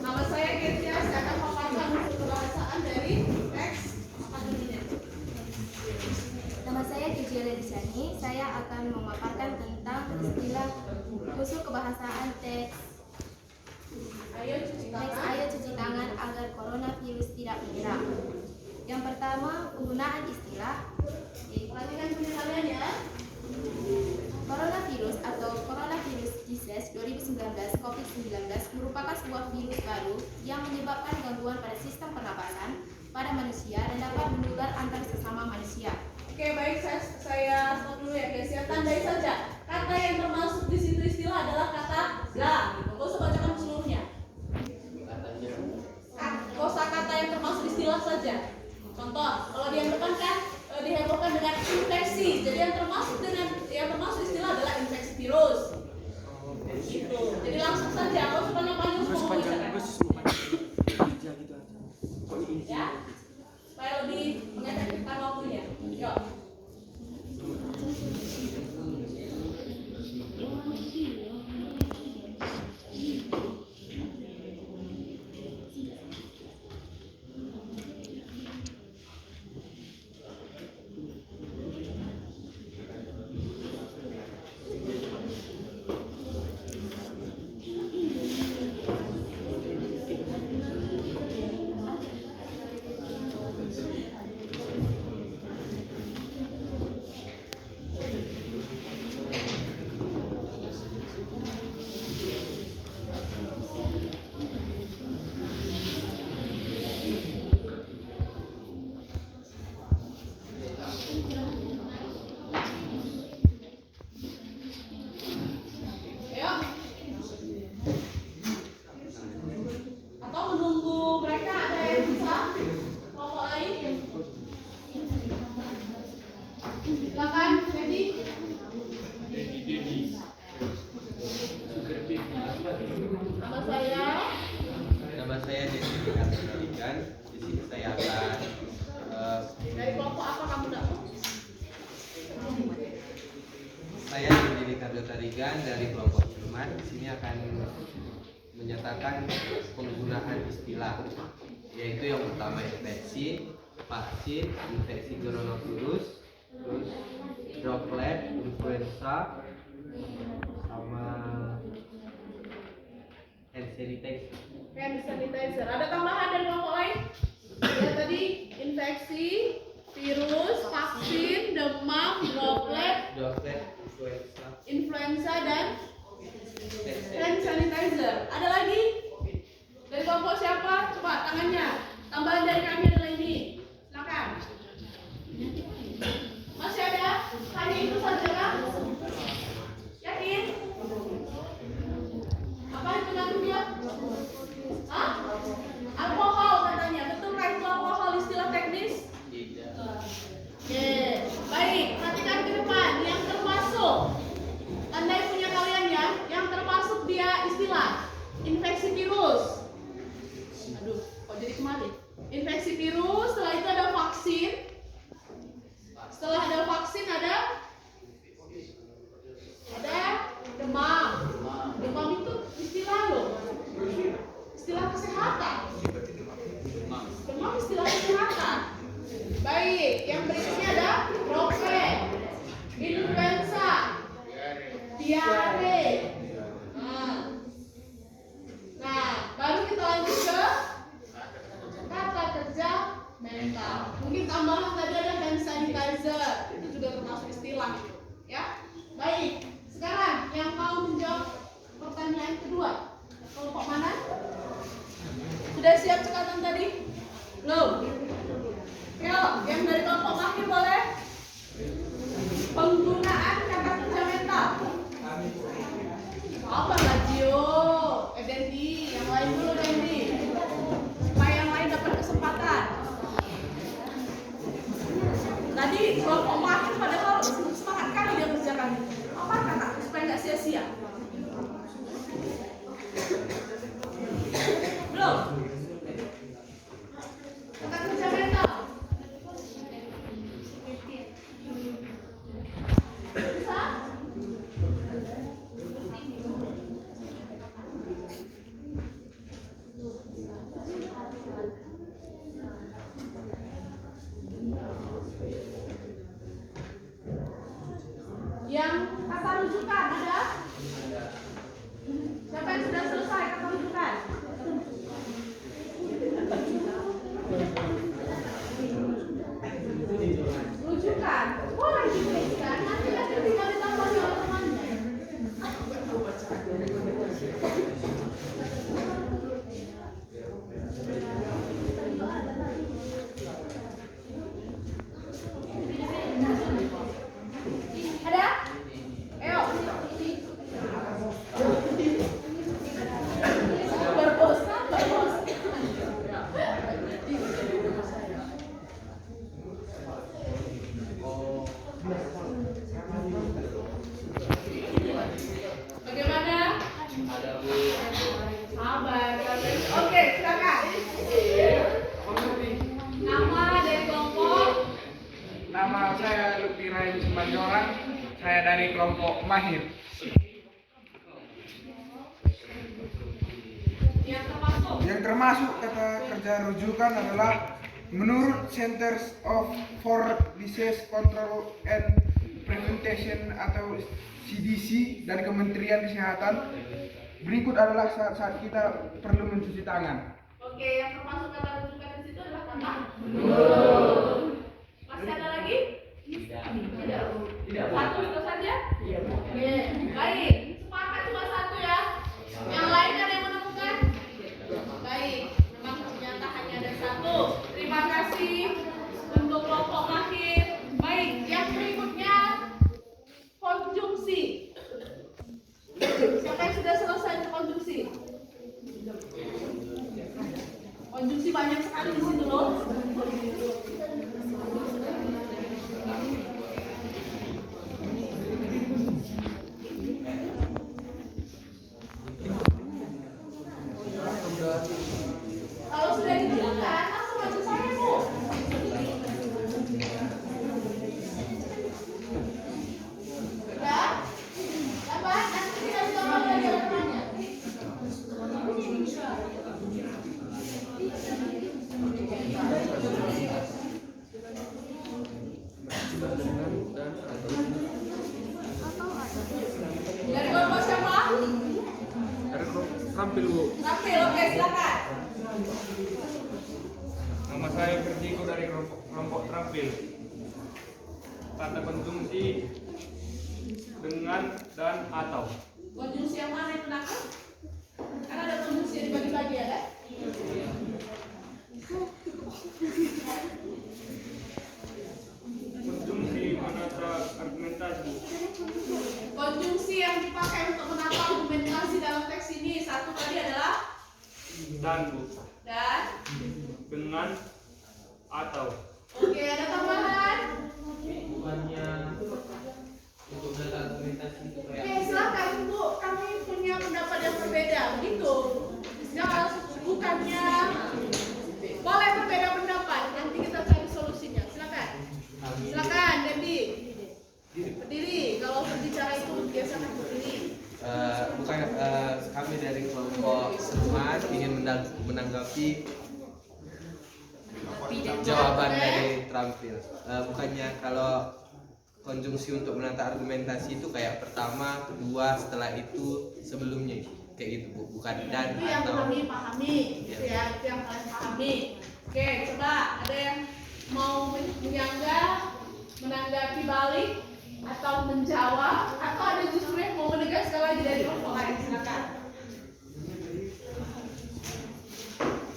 Nama saya Getia, saya akan memaparkan unsur kebahasaan dari teks akademinya. Nama saya Gijiala Disani. Saya akan memaparkan tentang istilah unsur kebahasaan teks. Ayo cuci tangan. Ayo cuci tangan agar coronavirus tidak menyerang. Yang pertama, penggunaan istilah Perhatikan penjelasannya ya. coronavirus atau coronavirus disease 2019 COVID-19 merupakan sebuah virus baru yang menyebabkan gangguan pada sistem pernapasan pada manusia dan dapat menular antar sesama manusia. Oke, baik, saya stop dulu ya guys ya. Tandai saja. Kata yang termasuk di situ istilah adalah kata ga. Gak usah bacakan seluruhnya. Kosakata yang termasuk istilah saja. Contoh, kalau di yang depan kan dihebohkan dengan infeksi. Jadi yang termasuk istilah adalah infeksi virus. Gitu. Jadi langsung saja. Kalau sepanjang-panjang semua bacakan. Ya, supaya lebih mengefektifkan waktunya. Yuk. Saya Didi Ricardo Tarigan dari kelompok Jerman. Di sini akan menyatakan penggunaan istilah, yaitu yang pertama infeksi, vaksin, infeksi coronavirus, terus droplet, influenza, sama hand sanitizer. Hand sanitizer. Ada tambahan dari kelompok lain? Ya tadi infeksi, virus, vaksin, demam, droplet, influenza dan hand sanitizer. Ada lagi? Dari kelompok siapa? Coba tangannya. Tambahan dari kami adalah ini. Silakan. Masih ada? Hanya itu saja kan? Yakin? Apa itu namanya? Hah? Alkohol katanya. Betulkah itu alkohol istilah teknis? Tidak. Oke, baik. Perhatikan ke depan. Yang termasuk, andai punya kalian ya, yang termasuk dia istilah infeksi virus. Aduh, kok jadi kembali? Infeksi virus. Setelah itu ada vaksin. Setelah ada vaksin ada demam. Demam itu istilah loh. Istilah kesehatan. Demam istilah kesehatan. Baik, yang berikutnya ada droplet, influenza, diare. Nah, baru kita lanjut ke kata kerja mental. Mungkin tambahan tadi ada hand sanitizer, itu juga termasuk istilah, ya. Baik, sekarang yang mau menjawab pertanyaan kedua, kelompok mana? Sudah siap cekatan tadi? Belum? Yo, yang dari kelompok mahir boleh? Penggunaan kata kerja mental. Apa Gio? Dendi, yang lain dulu Dendi. Supaya yang lain dapat kesempatan. Tadi kelompok mahir padahal semangat kali dia kerjakan. Apa kata? Supaya nggak sia-sia. Belum? Kata kerja mental. Bisa? Yang kata rujukan ada? Siapa yang sudah selesai kata rujukan? Rujukan. Boleh dituliskan. Nanti tinggal ditambah oleh temannya. Ada? Ayo. Berbosan. Bagaimana? Sabar. Oke, silakan. Nama dari kelompok. Nama saya Lutfi Rahim Semanjoran. Saya dari kelompok Mahir. Yang termasuk kata kerja rujukan adalah menurut Centers for Disease Control and Prevention atau CDC dari Kementerian Kesehatan. Berikut adalah saat-saat kita perlu mencuci tangan. Oke, yang termasuk kata rujukan di situ adalah kata. Masih ada lagi? Tidak. Satu itu saja? Oke, baik. Sepakat cuma satu ya. Yang lain ada yang menemukan? Baik, memang ternyata hanya ada satu. Terima kasih untuk kelompok mahir. Baik, yang berikutnya konjungsi. Siapa yang sudah selesai untuk konjungsi? Konjungsi banyak sekali di situ loh. Kalau sudah ditemukan, langsung bantu saya Bu. Sudah? Terampil Bu. Terampil, oke silakan. Nama saya Vertigo dari kelompok terampil. Kata konjungsi dengan dan atau. Konjungsi yang mana itu nak? Kan ada konjungsi yang dibagi-bagi ya kan? Konjungsi menata argumentasi. Konjungsi yang dipakai untuk menata argumentasi dalam teks ini satu tadi adalah Dan Bu. dan. Dengan atau. Oke, ada tambahan? Bukannya untuk data argumentasi itu Oke, kayak silakan Bu. Kami punya pendapat yang berbeda, begitu. Jangan bukannya boleh berbeda pendapat. Nanti kita cari solusinya. Silakan. Silakan, Dendi. Berdiri. Kalau berbicara itu biasakan berdiri. bukan kami dari kelompok Semat ingin menanggapi jawaban dari terampil. Bukannya kalau konjungsi untuk menata argumentasi itu kayak pertama, kedua, setelah itu, sebelumnya kayak gitu Bu, bukan dan Itu yang atau kami pahami, gitu ya. Itu yang kalian pahami. Oke, coba ada yang mau menyanggah, menanggapi balik, atau menjawab, atau ada justru yang mau menegaskan lagi dari kelompok lain. Silakan.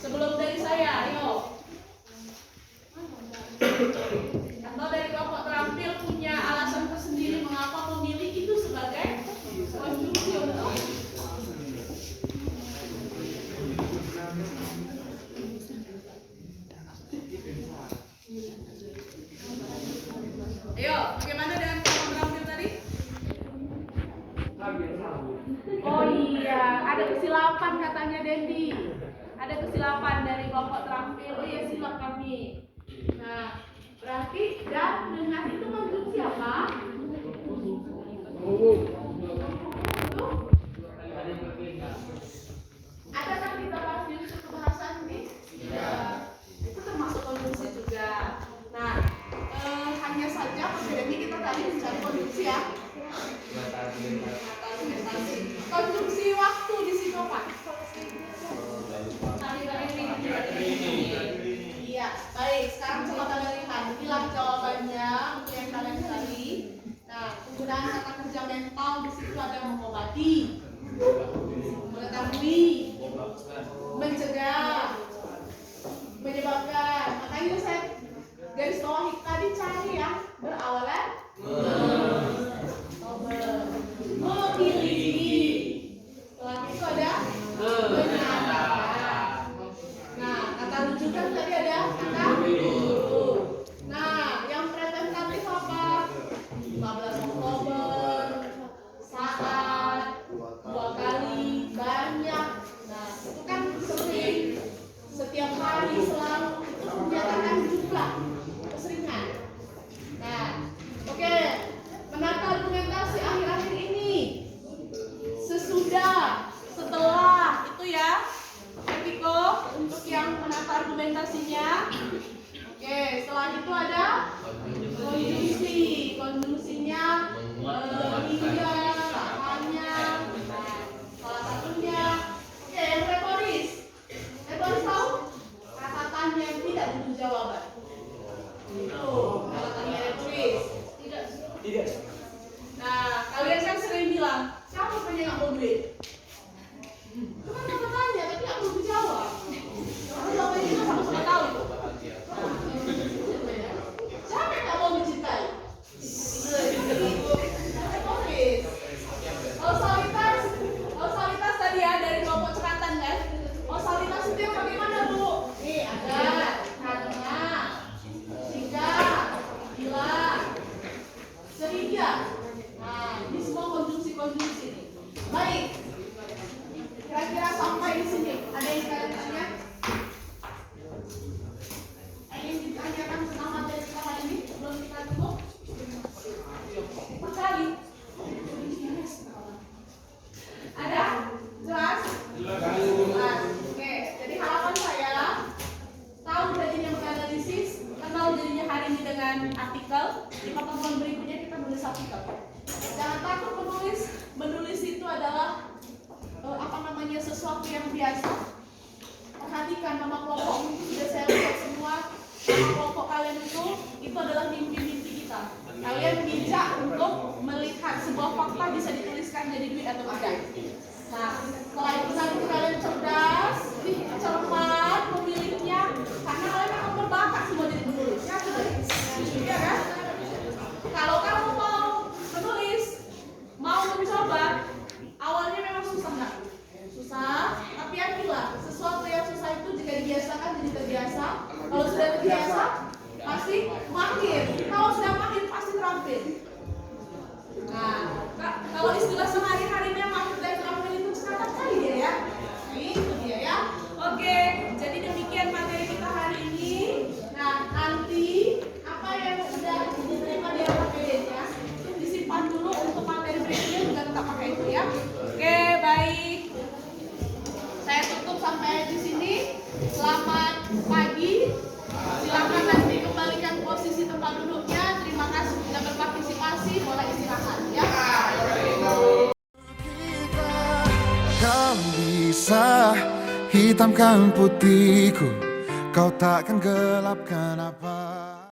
Sebelum dari saya, ayo. Atau dari kelompok terampil punya alasan tersendiri mengapa memilih itu sebagai konjungsi untuk ayo, bagaimana dengan kelompok terampil tadi? Oh iya, ada kesilapan katanya Dendi. Ada kesilapan dari kelompok terampil. Oh iya, silap kami. Nah, berarti dan dengan itu konjungsi apa? Adakah kita bahas di unsur kebahasaan ini? Iya. Itu termasuk konjungsi juga. Nah, hanya saja perbedaannya kita tadi mencari konjungsi ya. Argumentasi. Konjungsi waktu di situ apa? Iya, baik. Sekarang coba kalian lihat, bilang jawabannya untuk yang kalian cari. Nah, penggunaan kata kerja mental di situ ada mengobati, mengetahui, mencegah, menyebabkan. Makanya saya garis bawahi tadi cari yang berawalan memiliki. Setelah itu ada menyatakan. Nah, kata rujukan tadi ada kata itu. Nah, yang presentatif apa? 15 Oktober, saat, 2 kali, banyak. Nah, itu kan sering, setiap hari, selalu, itu menyatakan jumlah, keseringan. Nah, oke, menata argumentasi akhir-akhir ini, sesudah, setelah, itu ya, Vertigo untuk yang menata argumentasinya. Oke, setelah itu ada konjungsi. Konjungsinya hingga, hanya, nah, salah satunya. Oke, yang retoris. Retoris tahu? Kata tanya yang tidak butuh jawaban. Itu kata tanya retoris. Tidak. Nah, kalian kan sering bilang, siapa punya nggak mau duit? Cuma kata tanya, tapi nggak perlu dijawab. Kalau jawabannya kita sama-sama tahu itu. Siapa yang nggak mau mencintai? Osalitas tadi ya dari kelompok cekatan kan? Osalitas itu yang bagaimana Bu? Nih ada karena, jika, bila, sehingga. Nah, ini semua konjungsi-konjungsi nih. Baik, scientific atau tidak. Nah, setelah itu nanti kalian cerdas, cermat memilihnya, karena kalian memang berbakat semua jadi penulis. Ya, iya kan? Kalau kamu mau menulis, mau mencoba, awalnya memang susah nggak? Susah, tapi yakinlah sesuatu yang susah itu jika dibiasakan jadi terbiasa. Kalau sudah terbiasa, pasti mahir. Kalau sudah mahir, pasti terampil. Nah, kalau istilah sehari-harinya mahir dan terampil itu cekatan kali dia ya. Nah, itu dia ya. Oke, jadi demikian materi kita hari ini. Nah, nanti apa yang sudah diterima di RKPD-nya itu disimpan dulu untuk materi berikutnya juga tetap pakai itu ya. Oke, baik. Saya tutup sampai di sini. Selamat pagi. Silakan nanti kembalikan posisi tempat duduknya. Terima kasih sudah berpartisipasi. Boleh istirahat ya. Kau bisa hitamkan putihku, kau takkan gelapkan apa.